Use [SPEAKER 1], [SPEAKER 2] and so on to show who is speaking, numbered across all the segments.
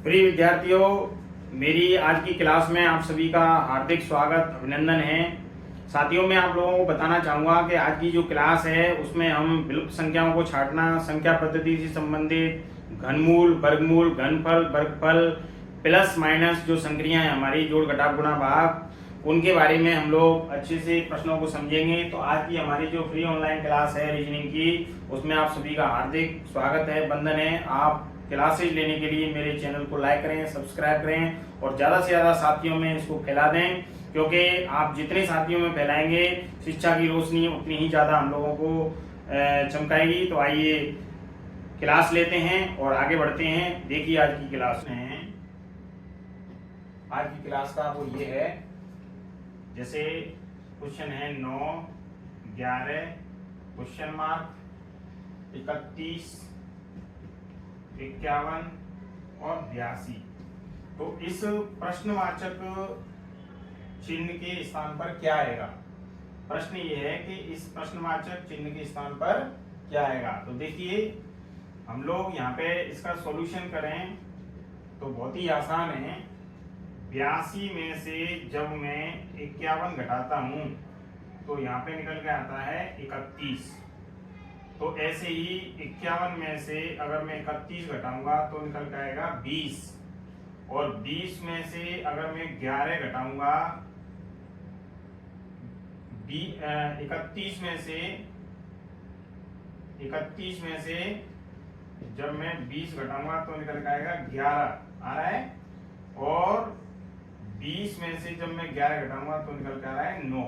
[SPEAKER 1] प्रिय विद्यार्थियों, मेरी आज की क्लास में आप सभी का हार्दिक स्वागत अभिनंदन है। साथियों, मैं आप लोगों को बताना चाहूँगा कि आज की जो क्लास है उसमें हम विलुप्त संख्याओं को छांटना, संख्या पद्धति से संबंधित घनमूल, वर्गमूल, घनफल, वर्गफल, प्लस माइनस जो संक्रियाएं हमारी जोड़ घटाव गुणा भाग, उनके बारे में हम लोग अच्छे से प्रश्नों को समझेंगे। तो आज की हमारी जो फ्री ऑनलाइन क्लास है रीजनिंग की, उसमें आप सभी का हार्दिक स्वागत है, वंदन है। आप क्लासेज लेने के लिए मेरे चैनल को लाइक करें, सब्सक्राइब करें और ज़्यादा से ज़्यादा साथियों में इसको फैला दें, क्योंकि आप जितने साथियों में फैलाएंगे शिक्षा की रोशनी उतनी ही ज़्यादा हम लोगों को चमकाएगी। तो आइए क्लास लेते हैं और आगे बढ़ते हैं। देखिए आज की क्लास में, आज की क्लास का वो ये है, जैसे क्वेश्चन है 9, 11, क्वेश्चन मार्क, 31, 51 और 82। तो इस प्रश्नवाचक चिन्ह के स्थान पर क्या आएगा? प्रश्न ये है कि इस प्रश्नवाचक चिन्ह के स्थान पर क्या आएगा। तो देखिए, हम लोग यहाँ पे इसका सॉल्यूशन करें तो बहुत ही आसान है। 82 में से जब मैं 51 घटाता हूं तो यहाँ पे निकल के आता है 31। तो ऐसे ही 51 में से अगर मैं 31 घटाऊंगा तो निकल के आएगा 20, और 20 में से अगर मैं 11 घटाऊंगा, 31 में से जब मैं 20 घटाऊंगा तो निकल के आएगा 11 आ रहा है, और 20 में से जब मैं 11 घटाऊंगा तो निकल के आ रहा है 9।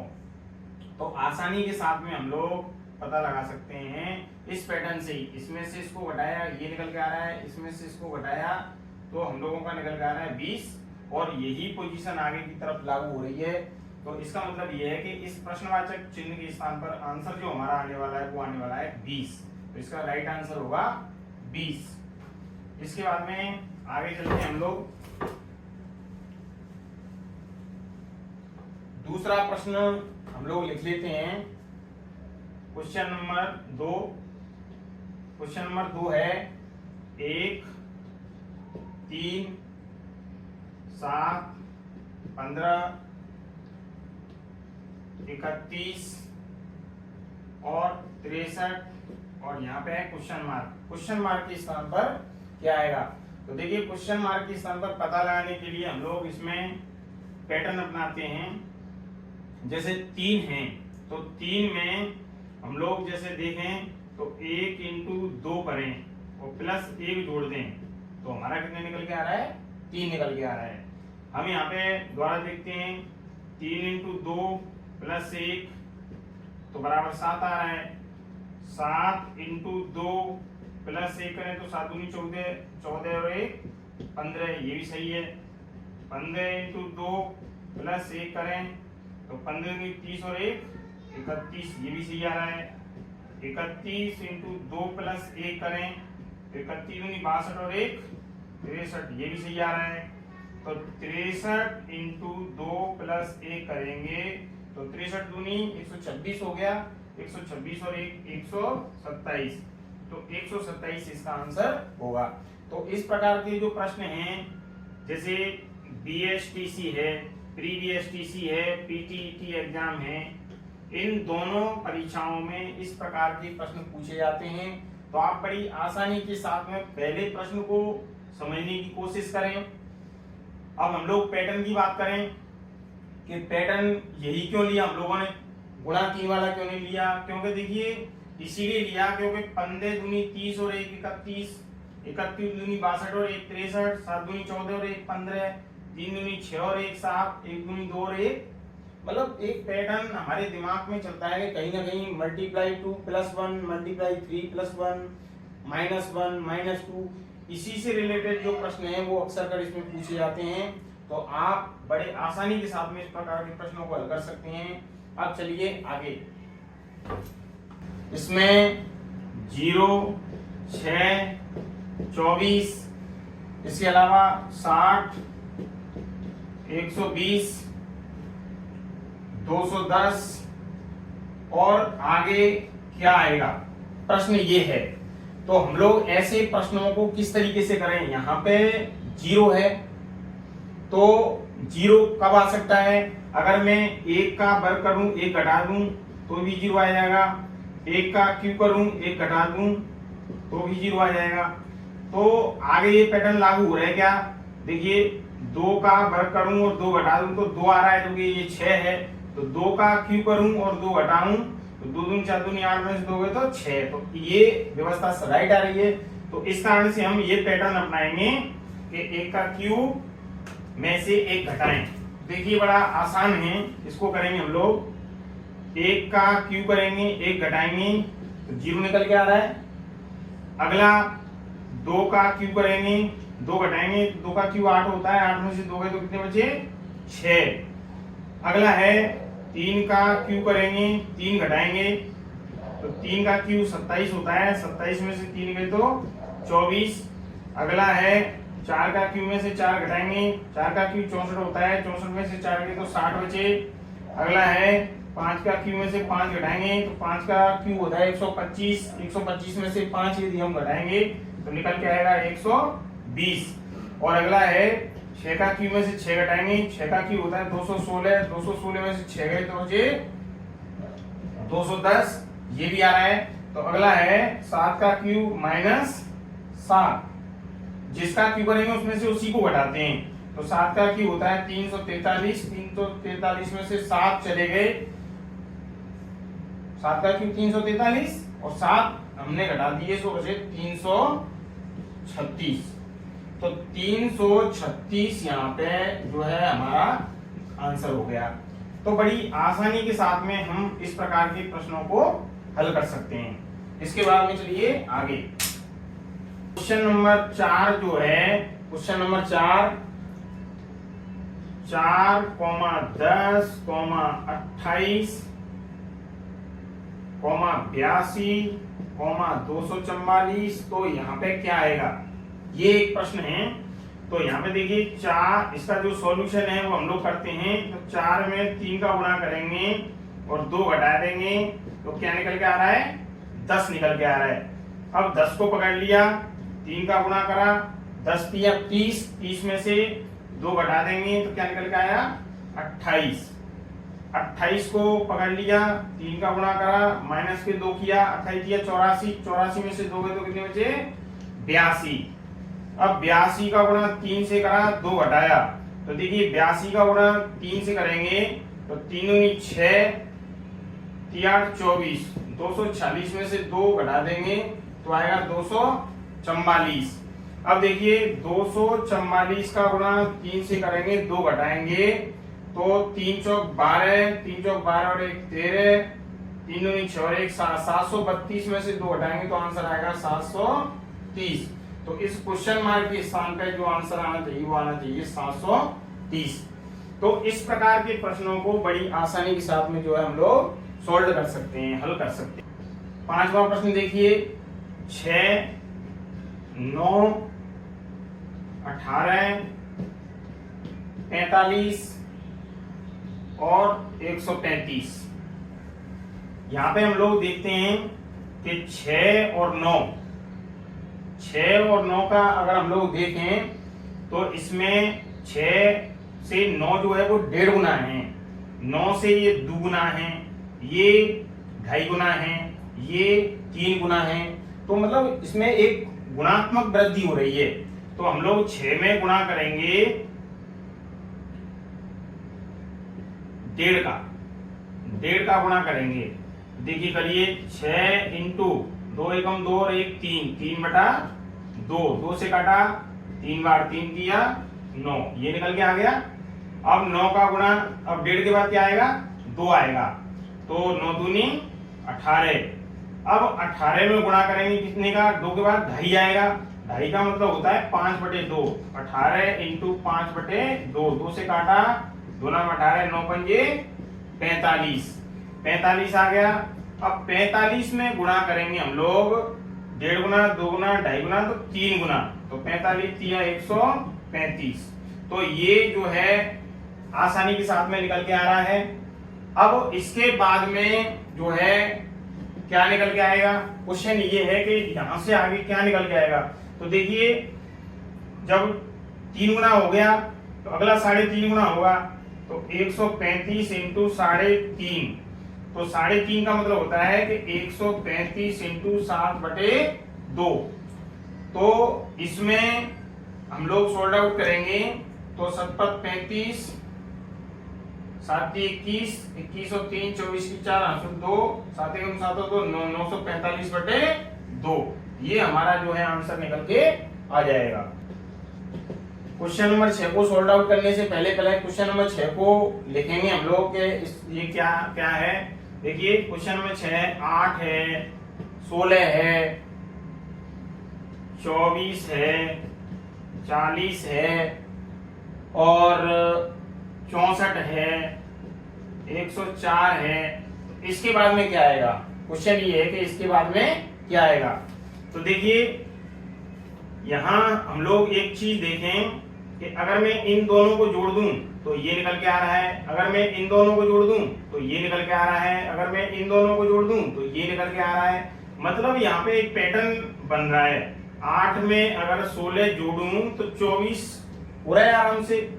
[SPEAKER 1] तो आसानी के साथ में हम लोग पता लगा सकते हैं इस पैटर्न से ही। इसमें से इसको घटाया, ये निकल के आ रहा है, इसमें से इसको घटाया तो हम लोगों का निकल के आ रहा है 20, और यही पोजीशन आगे की तरफ लागू हो रही है। तो इसका मतलब ये है कि इस प्रश्नवाचक चिन्ह के स्थान पर आंसर जो हमारा आने वाला है वो आने वाला है 20। तो इसका राइट आंसर होगा 20। इसके बाद में आगे चलते हैं हम लोग। दूसरा प्रश्न हम लोग लिख लेते हैं, क्वेश्चन नंबर 2। क्वेश्चन नंबर 2 है 1, 3, 7, 15, 31 और 63, और यहाँ पे है क्वेश्चन मार्क। क्वेश्चन मार्क के स्थान पर क्या आएगा? तो देखिए, क्वेश्चन मार्क के स्थान पर पता लगाने के लिए हम लोग इसमें पैटर्न अपनाते हैं। जैसे 3 है तो 3 में हम लोग जैसे देखें तो 1 इंटू 2 करें और प्लस 1 जोड़ दें तो हमारा कितने निकल के आ रहा है? 3 निकल के आ रहा है। हम यहाँ पे दोबारा देखते हैं, 3 इंटू 2 प्लस 1 तो बराबर 7 आ रहा है। 7 इंटू 2 प्लस 1 करें तो 7 दूनी 14, 14 और 1 15, ये भी सही है। 15 इंटू 2 प्लस 1 करें तो 15 दूनी 30 और 1 31, ये भी सही आ रहा है। 31 इंटू 2 प्लस 1 करें तो 31 दूनी 62 और 1 63, ये भी सही आ रहा है। तो 63 इंटू 2 प्लस 1 करेंगे तो 63 दूनी 126 हो गया, 126 और 1 127, तो 127 इसका आंसर होगा। तो इस प्रकार के जो प्रश्न हैं, जैसे BSTC है, प्री BSTC है, PTET एग्जाम है, इन दोनों परीक्षाओं में इस प्रकार के प्रश्न पूछे जाते हैं। तो आप बड़ी आसानी के साथ में पहले प्रश्न को समझने की कोशिश करें। अब हम लोग पैटर्न की बात करें कि पैटर्न यही क्यों लिया हम लोगों ने, गुणा 3 वाला क्यों नहीं लिया? क्योंकि देखिए, इसीलिए लिया क्योंकि 15 दूनी 30 और 1 31, 31 दूनी 62 और 1 63, 7 दूनी 14 और 1 15, 3 दूनी 6 और 1 7, 1 दूनी 2 और 1, मतलब एक पैटर्न हमारे दिमाग में चलता है कि कहीं ना कहीं मल्टीप्लाई 2 प्लस 1, मल्टीप्लाई 3 प्लस 1, -1 -2, इसी से रिलेटेड जो प्रश्न है वो अक्सर कर इसमें पूछे जाते हैं। तो आप बड़े आसानी के साथ में इस प्रकार के प्रश्नों को हल कर सकते हैं। अब चलिए आगे। इसमें 0, 6, 24, इसके अलावा 60, 120, 210 और आगे क्या आएगा? प्रश्न ये है। तो हम लोग ऐसे प्रश्नों को किस तरीके से करें? यहाँ पे जीरो है, तो जीरो कब आ सकता है? अगर मैं एक का वर्ग करूं, एक घटा दूं तो भी जीरो आ जाएगा, एक का क्यूब करूं, एक घटा दूं तो भी जीरो आ जाएगा। तो आगे ये पैटर्न लागू हो रहा है क्या? देखिए, दो का वर्ग करूं और दो घटा दूं तो दो आ रहा है, क्योंकि ये 6 है। तो दो का क्यूब करूं और दो घटाऊं तो दो दूनी 4 दूनी 8 में से 2 गए तो 6। तो ये व्यवस्था राइट आ रही है। तो इस कारण से हम ये पैटर्न अपनाएंगे कि एक का क्यूब में से एक घटाएं। देखिए बड़ा आसान है, इसको करेंगे हम लोग। एक का क्यूब करेंगे, एक घटाएंगे तो जीरो निकल के आ रहा है। अगला दो का क्यूब करेंगे, दो घटाएंगे, दो का क्यूब 8 होता है, 8 में से 2 गए तो कितने बचे? 6। अगला है तीन का क्यूब करेंगे, तीन घटाएंगे तो तीन का क्यूब 27 होता है, 27 में से 3 गए तो 24। अगला है चार का क्यूब में से 4 घटाएंगे, 4 का क्यूब 64 होता है, 64 में से 4 गए तो 60 बचे। अगला है 5 का क्यूब में से 5 घटाएंगे तो 5 का क्यूब होता है 125, 125 में से 5 यदि हम घटाएंगे तो निकल के आएगा 120। और अगला है 6 का क्यूब में से 6 घटाएंगे, 6 का क्यूब होता है 216, 216 में से 6 गए तो बचे 210, ये भी आ रहा है। तो अगला है 7 का क्यूब माइनस 7, जिसका क्यूब करेंगे उसमें से उसी को घटाते हैं। तो 7 का क्यूब होता है 343, 343 में से 7 चले गए, 7 का क्यूब 343 और 7 हमने घटा दिए तो बचे 336। तो 336 यहाँ पे जो है हमारा आंसर हो गया। तो बड़ी आसानी के साथ में हम इस प्रकार के प्रश्नों को हल कर सकते हैं। इसके बाद में चलिए आगे। क्वेश्चन नंबर 4 जो है, क्वेश्चन नंबर 4, 4, 10, 28, 82, 244। तो यहाँ पे क्या आएगा, ये एक प्रश्न है। तो यहाँ पे देखिए 4, इसका जो सॉल्यूशन है वो हम लोग करते हैं। तो 4 में 3 का गुणा करेंगे और 2 घटा देंगे तो क्या निकल के आ रहा है? 10 निकल के आ रहा है। अब 10 को पकड़ लिया, 3 का गुणा करा, 10 तिया 30, 30 में से 2 घटा देंगे तो क्या निकल के आया? 28। 28 को पकड़ लिया, 3 का गुणा करा, माइनस के 2 किया, 28 किया 84, 84 में से 2 गए तो कितने बचे? 82। अब 82 का गुणा 3 से करा, 2 घटाया तो देखिए 82 का गुणा 3 से करेंगे तो 3 दूनी 6, 3 24, 246 में से 2 घटा देंगे तो आएगा 244। अब देखिए 244 का गुणा 3 से करेंगे, 2 घटाएंगे तो 3 चौक 12, 3 चौक 12 और 1 13, 3 दूनी 6 और 1 732 में से 2 घटाएंगे तो आंसर आएगा 730। तो इस क्वेश्चन मार्क के स्थान पे जो आंसर आना चाहिए वो आना चाहिए 730। तो इस प्रकार के प्रश्नों को बड़ी आसानी के साथ में जो है हम लोग सॉल्व कर सकते हैं, हल कर सकते हैं। 5वां प्रश्न देखिए, 6, 9, 18, 45 और 135। यहाँ पे हम लोग देखते हैं कि 6 और 9, 6 और 9 का अगर हम लोग देखें तो इसमें 6 से 9 जो है वो 1.5 गुना है, 9 से ये 2 गुना है, ये 2.5 गुना है, ये 3 गुना है। तो मतलब इसमें एक गुणात्मक वृद्धि हो रही है। तो हम लोग 6 में गुणा करेंगे 1.5 का गुणा करेंगे। देखिए करिए 6 इंटू 2 एकम 2 और 1 3, 3/2, 2 से काटा, 3 बार 3 किया 9, ये निकल के आ गया। अब 9 का गुणा, अब 1.5 के बाद क्या आएगा? 2 आएगा तो 9 दूनी 18। अब 18 में गुणा करेंगे कितने का? 2 के बाद 2.5 आएगा। 2.5 का मतलब होता है 5/2, 18 इंटू 5/2, 2 से काटा, 2 नाम 18, 9 पंजे 45, 45 आ गया। अब 45 में गुणा करेंगे हम लोग 1.5 गुना, 2 गुना, 2.5 गुना तो 3 गुना, तो 45 तिया 135। तो ये जो है आसानी के साथ में निकल के आ रहा है। अब इसके बाद में जो है क्या निकल के आएगा? क्वेश्चन ये है कि यहां से आगे क्या निकल के आएगा। तो देखिए जब 3 गुना हो गया तो अगला 3.5 गुना होगा, तो 135 इंटू 3.5, तो 3.5 का मतलब होता है कि 135 इंटू 7/2। तो इसमें हम लोग सोल्ड आउट करेंगे तो 7 35, 7 21, 21 और 3 24 की 4 2, 7 1 7 2 945/2। ये हमारा जो है आंसर निकल के आ जाएगा। क्वेश्चन नंबर 6 को सोल्व आउट करने से पहले क्वेश्चन नंबर 6 को लिखेंगे हम लोग के ये क्या क्या है। देखिए क्वेश्चन नंबर 6 8 है, 16 है, 24 है, 40 है और 64 है, 104 है। इसके बाद में क्या आएगा? क्वेश्चन ये है कि इसके बाद में क्या आएगा। तो देखिए यहां हम लोग एक चीज देखें कि अगर मैं इन दोनों को जोड़ दूं तो ये निकल के आ रहा है, अगर मैं इन दोनों को जोड़ दूं तो ये निकल के आ रहा है, अगर मैं इन दोनों को जोड़ दूं तो ये निकल के आ रहा है। मतलब यहाँ पे एक पैटर्न बन रहा है। 8 में अगर 16 जोड़ूं तो 24 हो रहा है आराम से,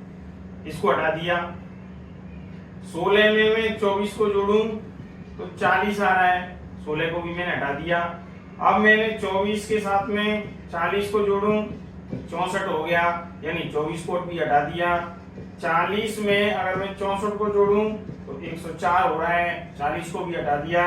[SPEAKER 1] इसको हटा दिया। 16 में मैं 24 को जोड़ूं तो 40 आ रहा है, 16 को भी मैंने हटा दिया। अब मैंने 24 के साथ में 40 को जोड़ूं तो 64 हो गया, यानी 24 को भी हटा दिया। 40 में अगर मैं 64 को जोड़ूं तो 104 हो रहा है, 40 को भी हटा दिया।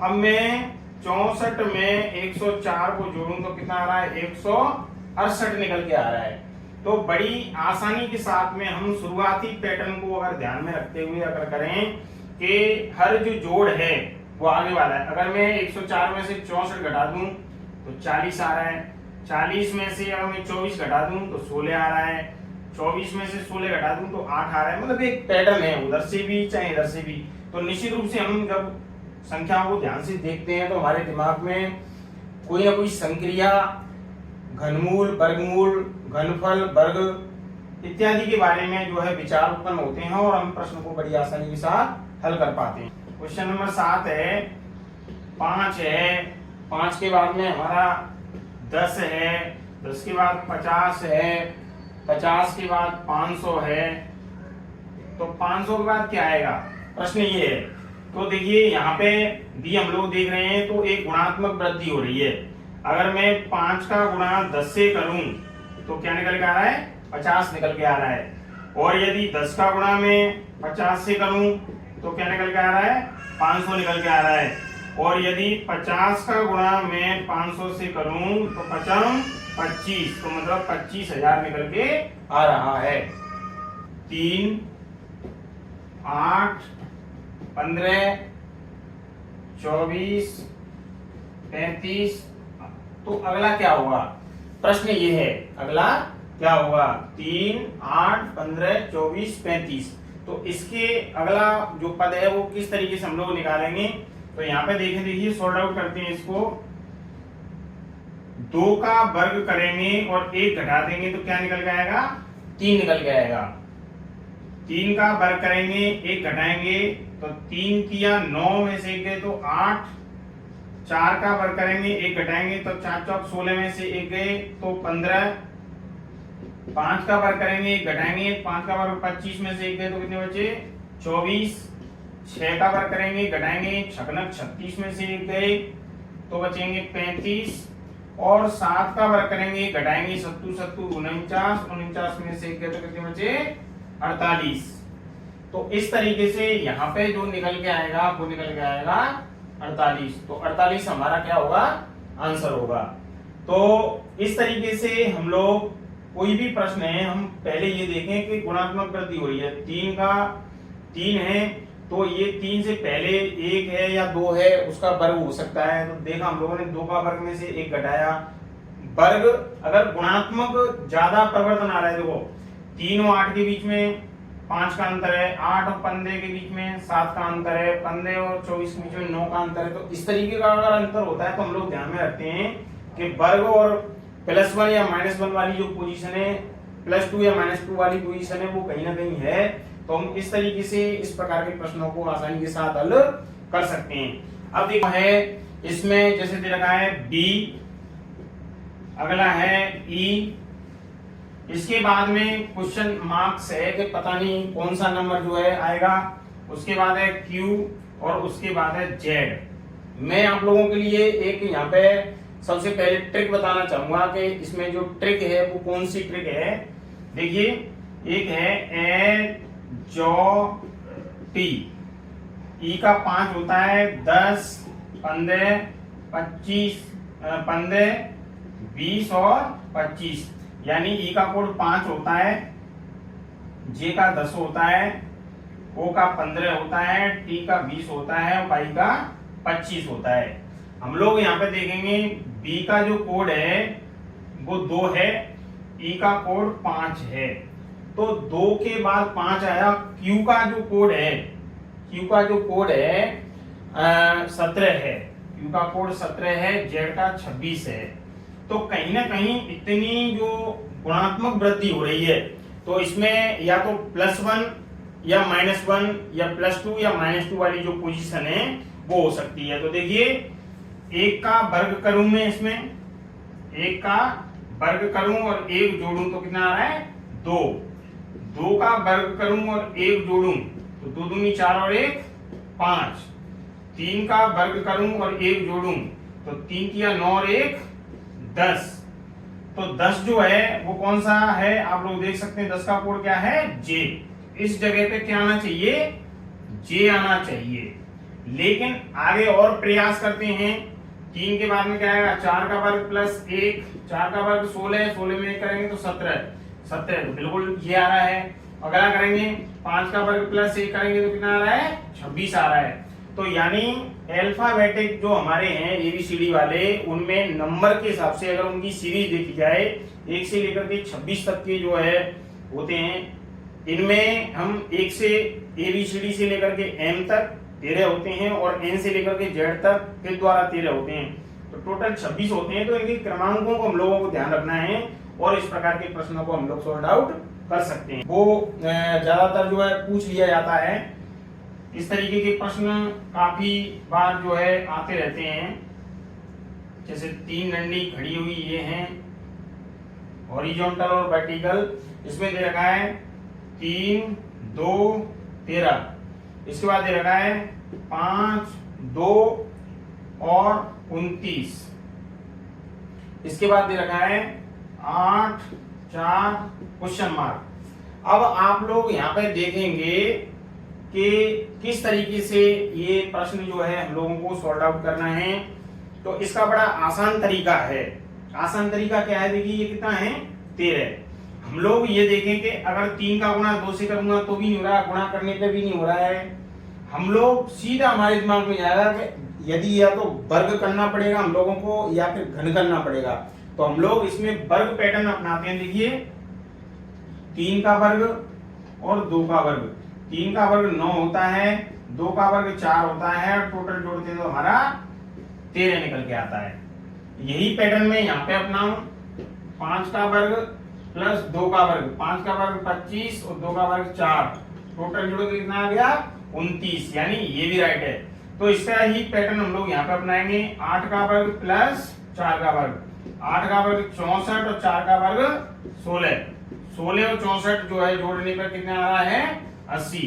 [SPEAKER 1] अब मैं 64 में 104 को जोड़ूं तो कितना आ रहा है? 168 निकल के आ रहा है। तो बड़ी आसानी के साथ में हम शुरुआती पैटर्न को अगर ध्यान में रखते हुए अगर करें कि हर जो जोड़ है वो आगे वाला है। अगर मैं 104 में से 64 घटा दूं तो 40 आ रहा है, 40 में से अगर मैं 24 घटा दूं तो 16 आ रहा है, 24 में से 16 घटा दूं तो 8 आ रहा है। मतलब एक पैटर्न है, उधर से भी चाहे इधर से भी। तो निश्चित रूप से हम जब संख्याओं को ध्यान से देखते हैं तो हमारे दिमाग में कोई ना कोई संक्रिया, घनमूल, वर्गमूल, घनफल, वर्ग इत्यादि के बारे में जो है विचार उत्पन्न होते हैं और हम प्रश्न को बड़ी आसानी के साथ हल कर पाते हैं। क्वेश्चन नंबर 7 है, 5 है, 5 के बाद में हमारा 10 है, 10 के बाद 50 है, 50 के बाद 500 है। तो 500 के बाद क्या आएगा? प्रश्न ये है। तो देखिए यहाँ पे भी हम लोग देख रहे हैं तो एक गुणात्मक वृद्धि हो रही है। अगर मैं 5 का गुणा 10 से करूं तो क्या निकल के आ रहा है? 50 निकल के आ रहा है। और यदि 10 का गुणा मैं 50 से करूं तो क्या निकल के आ रहा है? 500 निकल के आ रहा है। और यदि 50 का गुणा मैं 500 से करूं तो 55 25, तो मतलब 25,000 निकल के आ रहा है। 3 8 15 24 35। तो अगला क्या होगा? प्रश्न ये है, अगला क्या होगा? 3 8 15 24 35। तो इसके अगला जो पद है वो किस तरीके से हम लोग निकालेंगे? तो यहाँ पे देखिए सॉर्ट आउट करते हैं इसको। 2 का वर्ग करेंगे और 1 घटा देंगे तो क्या निकल के आएगा? 3 निकल के आएगा। 3 का वर्ग करेंगे, 1 घटाएंगे तो 3 किया 9 में से 1 गए तो 8। 4 का वर्ग करेंगे, 1 घटाएंगे तो 4 चौक 16 में से 1 गए तो 15। 5 का वर्ग करेंगे, 1 घटाएंगे, 5 का वर्ग 25 में से 1 गए तो कितने बचे? 24। 6 का वर्ग करेंगे, घटाएंगे, 36 में से 1 गए तो बचेंगे 35। और 7 का वर्ग करेंगे, घटाएंगे, 49 में से 1 गए तो कितने बचे? 48। तो इस तरीके से यहाँ पे जो निकल के आएगा वो निकल के आएगा 48। तो 48 हमारा क्या होगा? आंसर होगा। तो इस तरीके से हम लोग कोई भी प्रश्न है, हम पहले ये देखें कि गुणात्मक वृद्धि हो रही है। 3 का 3 है तो ये 3 से पहले 1 है या 2 है, उसका वर्ग हो सकता है। तो देखा हम लोगों ने 2 का वर्ग में से 1 घटाया। वर्ग अगर गुणात्मक ज्यादा परिवर्तन आ रहा है, देखो 3 और 8 के बीच में 5 का अंतर है, 8 और 15 के बीच में 7 का अंतर है, 15 और 24 के बीच में 9 का अंतर है। तो इस तरीके का अगर अंतर होता है तो हम लोग ध्यान में रखते हैं कि वर्ग और +1 या -1 वाली जो पोजीशन है, +2 या -2 वाली पोजीशन है, वो कहीं ना कहीं है। तो हम इस तरीके से इस प्रकार के प्रश्नों को आसानी के साथ हल कर सकते हैं। अब देखो है इसमें जैसे दे रखा है B, अगला है E, इसके बाद में क्वेश्चन मार्क्स है कि पता नहीं कौन सा नंबर जो है आएगा। उसके बाद है Q और उसके बाद है Z। मैं आप लोगों के लिए एक यहाँ पे सबसे पहले ट्रिक बताना चाहूंगा कि इसमें जो ट्रिक है वो कौन सी ट्रिक है। देखिए, एक है टी, ई का 5 होता है 10, 15, 25, 15, 20 और 25, यानी ई का कोड 5 होता है, जे का 10 होता है, ओ का 15 होता है, टी का 20 होता है और वाई का 25 होता है। हम लोग यहाँ पे देखेंगे बी का जो कोड है वो 2 है, ई का कोड 5 है, तो 2 के बाद 5 आया। क्यू का जो कोड है, क्यू का जो कोड है 17 है, क्यू का कोड 17 है, जेड का 26 है। तो कहीं ना कहीं इतनी जो गुणात्मक वृद्धि हो रही है, तो इसमें या तो +1 या -1 या +2 या -2 वाली जो पोजीशन है वो हो सकती है। तो देखिए, एक का वर्ग करूं मैं, इसमें एक का वर्ग करूं और एक जोड़ूं तो कितना आ रहा है 2। 2 का वर्ग करूं और एक जोड़ूं तो 2 दूनी 4 और 1 5। 3 का वर्ग करूं और एक जोड़ूं तो 3 किया 9 और 1 10। तो 10 जो है वो कौन सा है आप लोग देख सकते हैं। 10 का कोड क्या है जे। इस जगह पे क्या आना चाहिए, जे आना चाहिए। लेकिन आगे और प्रयास करते हैं। 3 के बाद में क्या आएगा, 4 का वर्ग प्लस 1, 4 का वर्ग 16, 16 में 1 करेंगे तो 17, 17 तो बिल्कुल ये आ रहा है। अगला करेंगे 5 का वर्ग प्लस 1 करेंगे तो कितना आ रहा है 26 आ रहा है। तो यानी अल्फाबेटिक जो हमारे हैं एबीसीडी वाले, उनमें नंबर के हिसाब से अगर उनकी सीरीज देखी जाए 1 से लेकर के 26 तक के जो है होते हैं, इनमें हम 1 से एबीसीडी से लेकर के एम तक 13 होते हैं और एन से लेकर के जेड तक के द्वारा 13 होते हैं, तो टोटल 26 होते हैं। तो इनके क्रमांकों को हम लोगों को ध्यान रखना है और इस प्रकार के प्रश्नों को हम लोग सॉल्व आउट कर सकते हैं। वो ज्यादातर जो है पूछ लिया जाता है। इस तरीके के प्रश्न काफी बार जो है आते रहते हैं। जैसे 3 डंडी खड़ी हुई ये हैं, हॉरिजॉन्टल और वर्टिकल। इसमें दे रखा है 3, 2, 13। इसके बाद दे रखा है 5, 2 और 29। इसके बाद दे रखा है 8, 4 क्वेश्चन मार्क। अब आप लोग यहाँ पे देखेंगे कि किस तरीके से ये प्रश्न जो है हम लोगों को सॉल्व आउट करना है। तो इसका बड़ा आसान तरीका है। आसान तरीका क्या है, देखिए ये कितना है 13। हम लोग ये देखें कि अगर 3 का गुणा 2 से करूंगा तो भी नहीं हो रहा, गुणा करने पे भी नहीं हो रहा है। हम लोग सीधा हमारे दिमाग में जाएगा कि यदि या तो वर्ग करना पड़ेगा हम लोगों को या फिर घन करना पड़ेगा। तो हम लोग इसमें वर्ग पैटर्न अपनाते हैं। देखिए 3 का वर्ग और 2 का वर्ग। 3 का वर्ग 9 होता है, 2 का वर्ग 4 होता है, टोटल जोड़ते तो हमारा 13 निकल के आता है। यही पैटर्न में यहाँ पे अपनाऊं। 5 का वर्ग प्लस 2 का वर्ग, 5 का वर्ग 25 और 2 का वर्ग 4, टोटल जोड़ के कितना आ गया 29, यानी ये भी राइट है। तो इसका ही पैटर्न हम लोग यहाँ पे अपनाएंगे। 8 का वर्ग प्लस 4 का वर्ग, 8 का वर्ग 64 और 4 का वर्ग 16, 16 और 64 जो है जोड़ने पर कितना आ रहा है 80।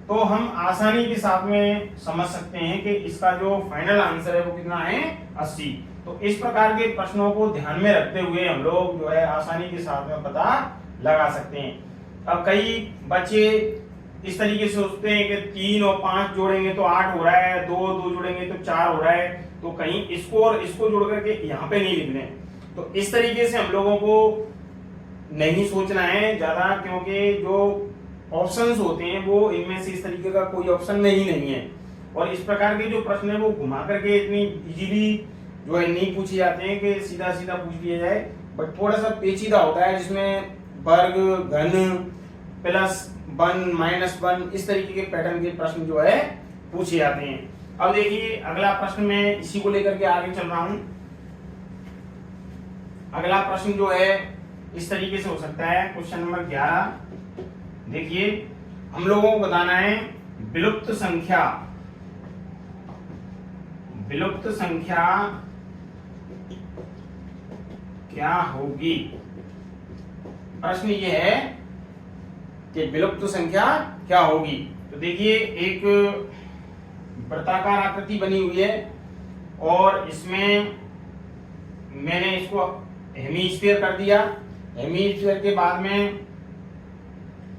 [SPEAKER 1] तो हम आसानी के साथ में समझ सकते हैं कि इसका जो फाइनल आंसर है वो कितना है 80। तो इस प्रकार के प्रश्नों को ध्यान में रखते हुए हम लोग जो है आसानी के साथ में पता लगा सकते हैं। अब कई बच्चे इस तरीके से सोचते हैं कि 3 और 5 जोड़ेंगे तो 8 हो रहा है, 2 जोड़ेंगे तो 4 हो रहा है, तो कहीं इसको और इसको जोड़ करके यहाँ पे नहीं लिखने। तो इस तरीके से हम लोगों को नहीं सोचना है ज्यादा, क्योंकि जो ऑप्शंस होते हैं वो इनमें से इस तरीके का कोई ऑप्शन नहीं है। और इस प्रकार के जो प्रश्न है वो घुमा करके इतनी इजीली जो है नहीं पूछे जाते हैं कि सीधा सीधा पूछ लिया जाए, बट थोड़ा सा पेचीदा होता है जिसमें वर्ग, घन, +1, -1 इस तरीके के पैटर्न के प्रश्न जो है पूछे जाते हैं। अब देखिए अगला प्रश्न मैं इसी को लेकर के आगे चल रहा हूं। अगला प्रश्न जो है इस तरीके से हो सकता है, क्वेश्चन नंबर 11। देखिए हम लोगों को बताना है विलुप्त संख्या, विलुप्त संख्या क्या होगी। प्रश्न ये है कि विलुप्त संख्या क्या होगी। तो देखिए एक वृत्ताकार आकृति बनी हुई है और इसमें मैंने इसको हेमीस्फीयर कर दिया। हेमीस्फीयर के बाद में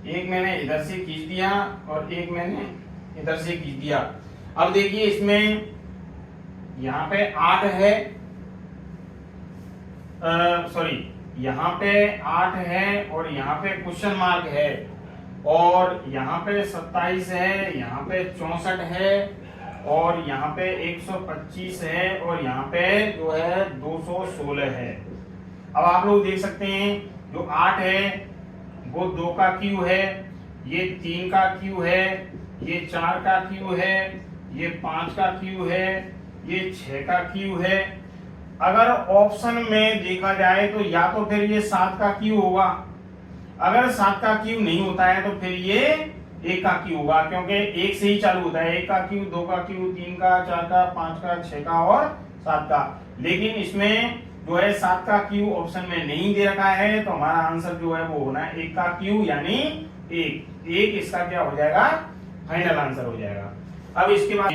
[SPEAKER 1] एक मैंने इधर से खींच दिया और एक मैंने इधर से खींच दिया। अब देखिए इसमें यहाँ पे 8 है, सॉरी यहाँ पे 8 है और यहाँ पे क्वेश्चन मार्क है और यहाँ पे 27 है, यहाँ पे 64 है और यहाँ पे 125 है और यहाँ पे जो है 216 है। अब आप लोग देख सकते हैं जो 8 है वो 2 का क्यू है, ये 3 का क्यू है, ये 4 का क्यू है, ये 5 का क्यू है, ये 6 का क्यू है। अगर ऑप्शन में देखा जाए तो या तो फिर ये 7 का क्यू होगा, अगर 7 का क्यू नहीं होता है तो फिर ये 1 का क्यू होगा, क्योंकि 1 से ही चालू होता है। 1 का क्यू, 2 का क्यू, 3 का, 4 का, 5 का, 6 का और 7 का। लेकिन इसमें जो है 7 का क्यू ऑप्शन में नहीं दे रखा है, तो हमारा आंसर जो है वो होना है 1 का क्यू यानी 1 इसका क्या हो जाएगा, फाइनल आंसर हो जाएगा। अब इसके बाद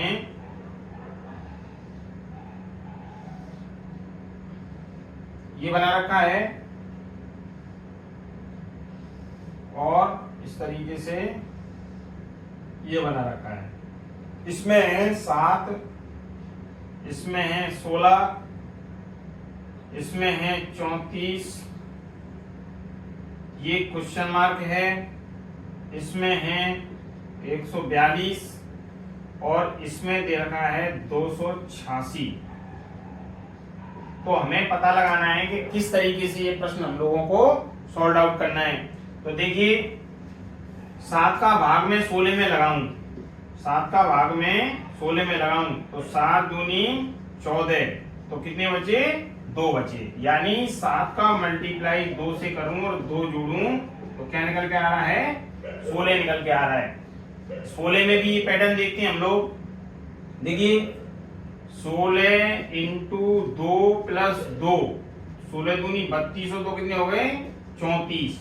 [SPEAKER 1] ये बना रखा है और इस तरीके से ये बना रखा है। इसमें है 7, इसमें है 16, इसमें है 34, ये क्वेश्चन मार्क है, इसमें है 142 और इसमें दे रखा है 286। तो हमें पता लगाना है कि किस तरीके से ये प्रश्न हम लोगों को सॉल्व आउट करना है। तो देखिए 7 का भाग में 16 में लगाऊं, 7 का भाग में 16 में लगाऊं तो 7 दूनी 14, तो कितने बचे, 2 बचे। यानी 7 का मल्टीप्लाई 2 से करूं और 2 जोड़ूं तो क्या निकल के आ रहा है, 16 निकल के आ रहा है। 16 में भी ये पैटर्न देखते हैं हम लोग। देखिए 16 इंटू 2 प्लस 2, 16 दूनी 32 और 2 कितने हो गए, 34।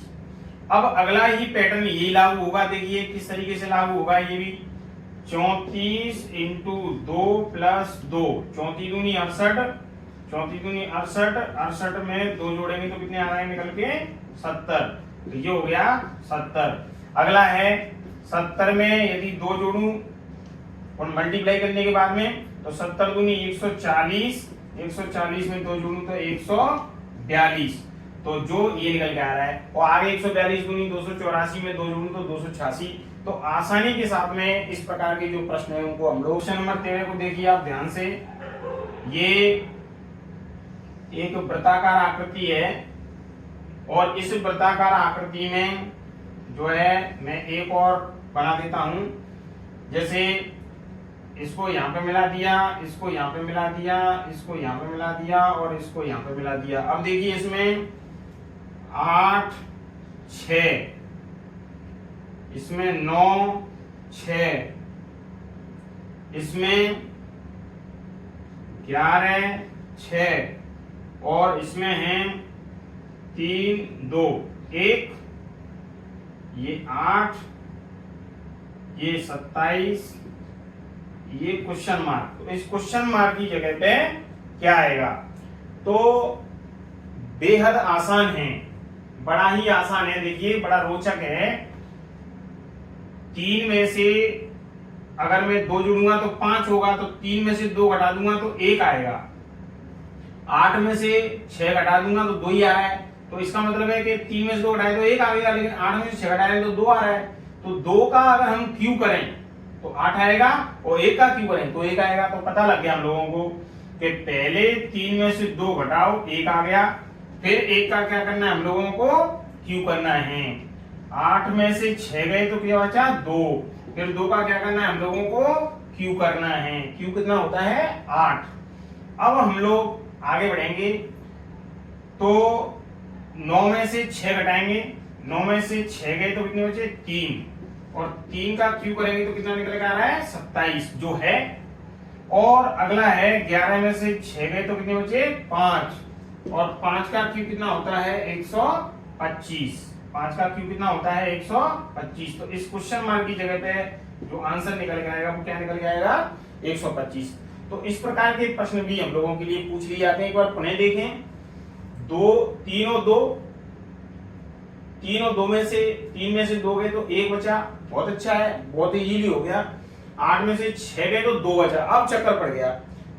[SPEAKER 1] अब अगला ही पैटर्न यही लागू होगा। देखिए किस तरीके से लागू होगा ये भी, 34 इंटू 2 प्लस 2, 34 दूनी 68, 34 दूनी 68, 68 में 2 जोड़ेंगे तो कितने आ रहे हैं निकल के, 70। तो ये हो गया 70। अगला है 70 में यदि 2 जोड़ूं और मल्टीप्लाई करने के बाद में तो 70 दूनी 140, 140 में 2 जोड़ूं तो 142, तो जो ये निकल के आ रहा है। और आगे 142 दूनी 284 में 2 जोड़ूं तो 286। तो आसानी के साथ में इस प्रकार के जो प्रश्न है उनको हम लोग, क्वेश्चन नंबर 13 को देखिए आप ध्यान से। ये एक वृत्ताकार आकृति है और इस वृत्ताकार आकृति में जो है मैं एक और बना देता हूं। जैसे इसको यहाँ पे मिला दिया, इसको यहाँ पे मिला दिया, इसको यहाँ पे मिला दिया और इसको यहाँ पे मिला दिया। अब देखिए इसमें 8 6, इसमें 9 6, इसमें 11 6 और इसमें है 3 2 1, ये 8, ये 27, ये क्वेश्चन मार्क। तो इस क्वेश्चन मार्क की जगह पे क्या आएगा, तो बेहद आसान है, बड़ा ही आसान है। देखिए बड़ा रोचक है। 3 में से अगर मैं 2 जोड़ूंगा तो 5 होगा, तो 3 में से 2 घटा दूंगा तो 1 आएगा। 8 में से 6 घटा दूंगा तो 2 ही आ रहा है। तो इसका मतलब है कि 3 में से 2 घटाए तो 1 आ गया, लेकिन 8 में से 6 घटाए तो 2 आ रहा है। तो 2 का अगर हम क्यू करें तो 8 आएगा और 1 का क्यू करें तो 1 आएगा। तो पता लग गया हम लोगों को कि पहले 3 में से 2 घटाओ 1 आ गया, फिर 1 का क्या करना है हम लोगों को, क्यू करना है। 8 में से 6 गए तो क्या बचा, 2, फिर 2 का क्या करना है हम लोगों को, क्यू करना है। क्यू कितना होता है, 8। अब हम लोग आगे बढ़ेंगे तो 9 में से 6 घटाएंगे, 9 में से 6 गए तो कितने बचे, 3, और 3 का क्यू करेंगे तो कितना निकल के आ रहा है, 27 जो है। और अगला है 11 में से 6 गए तो कितने बचे, 5, और 5 का क्यू कितना होता है, 125। 5 का क्यूब कितना होता है 125। तो इस क्वेश्चन मार्क की जगह पे जो आंसर निकल के आएगा वो क्या निकल के आएगा 125। तो इस प्रकार के प्रश्न भी हम लोगों के लिए पूछ लिए जाते हैं। एक बार पुनः देखें, तीन और दो में से 3 में से 2 गए तो 1 बचा, बहुत अच्छा है, बहुत इजीली हो गया। 8 में से 6 गए तो 2 बचा। अब चक्कर पड़ गया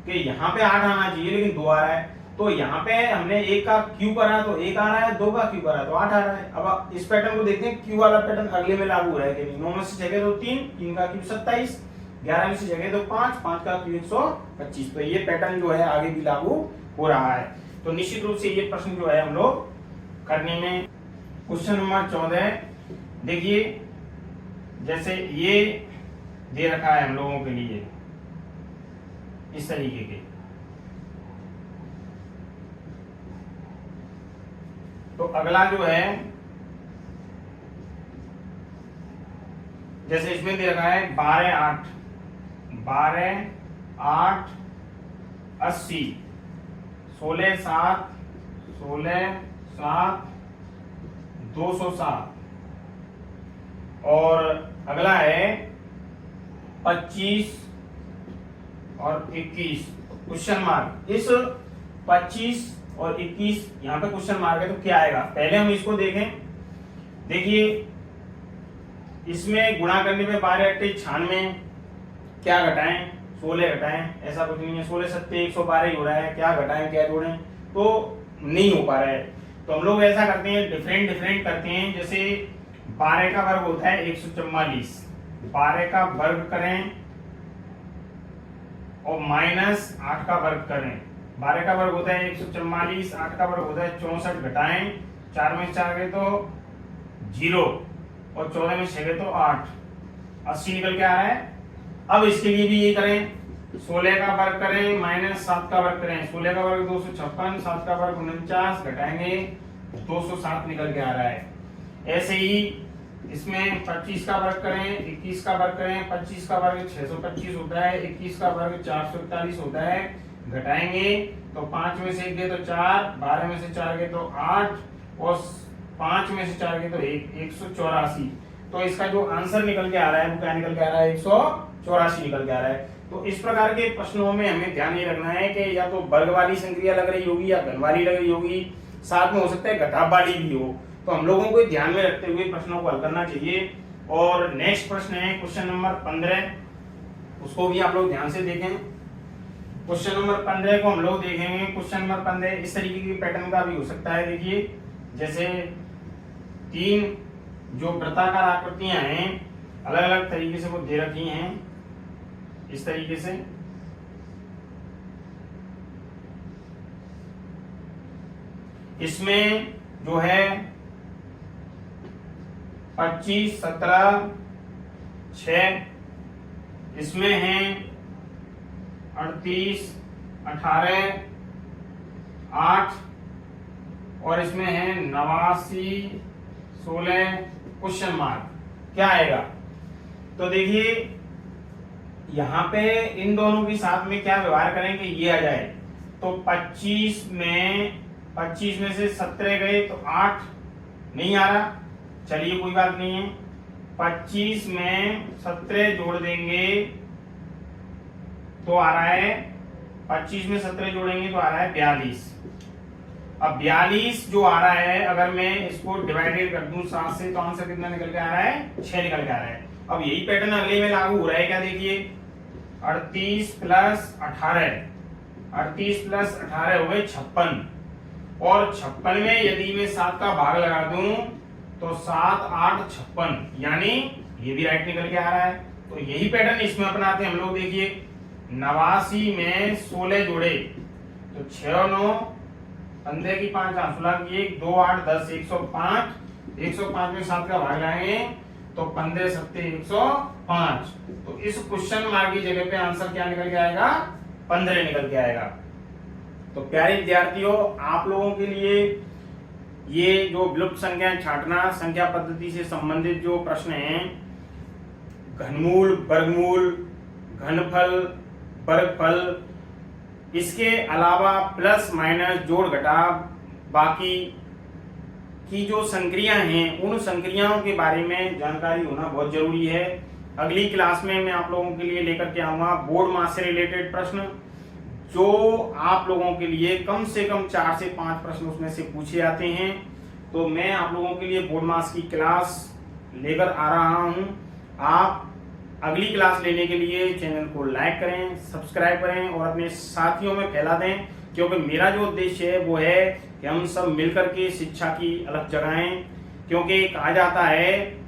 [SPEAKER 1] कि यहाँ पे 8 आना चाहिए लेकिन 2 आ रहा है, तो यहाँ पे हमने 1 का क्यू करा तो 1 आ रहा है, 2 का क्यू करा तो 8 आ रहा है। अब इस पैटर्न को देखते हैं, क्यू वाला पैटर्न अगले में लागू हो रहा है कि नहीं। 9 में से 6 गए तो 3 का क्यू 27, 11 में से 6 गए तो 5 का क्यू 125। तो ये पैटर्न जो है आगे भी लागू हो रहा है। तो निश्चित रूप से ये प्रश्न जो है हम लोग करने में। क्वेश्चन नंबर 14 देखिए, जैसे ये दे रखा है हम लोगों के लिए इस तरीके के, तो अगला जो है जैसे इसमें दे रखा है 12 8 80, 16 7 207, और अगला है 25 और 21 क्वेश्चन मार्क। इस 25 और 21 यहाँ पे क्वेश्चन मार्क है तो क्या आएगा, पहले हम इसको देखें। देखिए इसमें गुणा करने पे 12 8 96, क्या घटाएं 16 घटाएं, ऐसा कुछ नहीं है। 16 7 112 ही हो रहा है, क्या घटाएं क्या जोड़ें तो नहीं हो पा रहा है। तो हम लोग ऐसा करते हैं, डिफरेंट करते हैं। जैसे 12 का वर्ग होता है 144, 12 का वर्ग करें और माइनस 8 का वर्ग करें। 12 का वर्ग होता है 144, 8 का वर्ग होता है 64, घटाएं 4 में 4 गए तो 0 और 14 में 6 गए तो 8, 80 निकल के आ रहा है। अब इसके लिए भी ये करें, 16 का वर्ग करें माइनस 7 का वर्ग करें। 16 का वर्ग 256, 7 का वर्ग 49, घटाएंगे 207 निकल के आ रहा है। ऐसे ही इसमें 25 का वर्ग करें, 21 का वर्ग करें। 25 का वर्ग 625 होता है, 21 का वर्ग 441 होता है, घटाएंगे तो 5 में से 1 गए तो 4, 12 में से 4 गए तो 8 और 5 में से 4 गए तो 184। तो इसका जो आंसर निकल के आ रहा है वो क्या निकल के आ रहा है 184 निकल के आ रहा है। तो इस प्रकार के प्रश्नों में हमें ध्यान ये रखना है कि या तो वर्ग वाली संक्रिया लग रही होगी या घन वाली लग रही होगी, साथ में हो सकता है घटाव वाली भी हो। तो हम लोगों को ध्यान में रखते हुए प्रश्नों को हल करना चाहिए। और नेक्स्ट प्रश्न है क्वेश्चन नंबर 15, उसको भी आप लोग ध्यान से देखें। क्वेश्चन नंबर 15 को हम लोग देखेंगे। क्वेश्चन नंबर 15 इस तरीके की पैटर्न का भी हो सकता है। देखिए जैसे 3 जो वृत्ताकार आकृतियां हैं अलग अलग तरीके से वो दे रखी हैं इस तरीके से। इसमें जो है 25 17 6, इसमें है 38 18 8 और इसमें है 89 16 क्वेश्चन मार्क। क्या आएगा, तो देखिए यहाँ पे इन दोनों के साथ में क्या व्यवहार करें कि ये आ जाए। तो 25 में से 17 गए तो 8 नहीं आ रहा, चलिए कोई बात नहीं है। 25 में 17 जोड़ देंगे तो आ रहा है, 25 में 17 जोड़ेंगे तो आ रहा है 42। अब 42 जो आ रहा है अगर मैं इसको डिवाइडेड कर दूं 7 से तो आंसर कितना निकल के आ रहा है 6 निकल के आ रहा है। अब यही पैटर्न अगले में लागू हो रहा है। क्या देखिए 38 प्लस 18 हो गए 56, और 56 में यदि मैं 7 का भाग लगा दूं तो 7 8 56, यानी ये भी राइट निकल के आ रहा है। तो यही पैटर्न इसमें अपनाते हैं हम लोग। देखिए 89 में 16 जोड़े तो 6 और 9 15 की 5 16 की 1 2 8 10 105 में 7 का भाग लगाएंगे तो 15 7 105। तो इस क्वेश्चन मार्क की जगह पे आंसर क्या निकल के आएगा 15 निकल के आएगा। तो प्यारे विद्यार्थियों, आप लोगों के लिए ये जो विलुप्त संख्या छांटना संख्या पद्धति से संबंधित जो प्रश्न हैं, घनमूल वर्गमूल घनफल वर्गफल, इसके अलावा प्लस माइनस जोड़ घटाव, बाकी की जो संक्रियाएं हैं उन संक्रियाओं के बारे में जानकारी होना बहुत जरूरी है। अगली क्लास में मैं आप लोगों के लिए लेकर के आऊंगा बोर्ड मास से रिलेटेड प्रश्न, जो आप लोगों के लिए कम से कम 4 से 5 प्रश्न उसमें से पूछे जाते हैं। तो मैं आप लोगों के लिए बोर्ड मास की क्लास लेकर आ रहा हूं। आप अगली क्लास लेने के लिए चैनल को लाइक करें, सब्सक्राइब करें और अपने साथियों में फैला दें, क्योंकि मेरा जो उद्देश्य है वो है कि हम सब मिलकर के शिक्षा की अलख जगाएं। क्योंकि कहा जाता है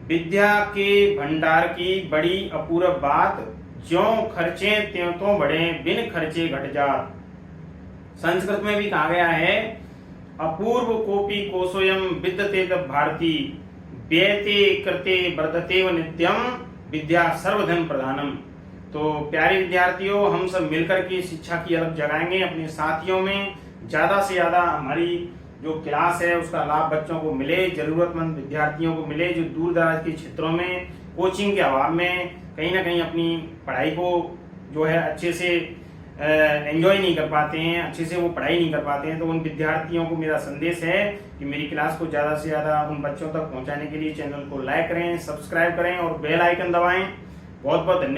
[SPEAKER 1] विद्या के भंडार की बड़ी अपूर्व बात, ज्यों खर्चे त्यों तो बढ़े, बिन खर्चे घट जात। संस्कृत में भी कहा गया है अपूर्व कोपी कोशोयम विद्यते तब भारती, व्ययते कृते वर्धते व नित्यम, विद्या सर्वधन प्रधानम। तो प्यारे विद्यार्थियों, हम सब मिलकर के शिक्षा की अलख जगाएंगे अपने साथियों में। ज्यादा से ज्यादा हमारी जो क्लास है उसका लाभ बच्चों को मिले, जरूरतमंद विद्यार्थियों को मिले जो दूर दराज के क्षेत्रों में कोचिंग के अभाव में कहीं ना कहीं अपनी पढ़ाई को जो है अच्छे से एंजॉय नहीं कर पाते हैं, अच्छे से वो पढ़ाई नहीं कर पाते हैं। तो उन विद्यार्थियों को मेरा संदेश है कि मेरी क्लास को ज़्यादा से ज़्यादा उन बच्चों तक पहुंचाने के लिए चैनल को लाइक करें, सब्सक्राइब करें और बेल आइकन दबाएं। बहुत बहुत धन्यवाद।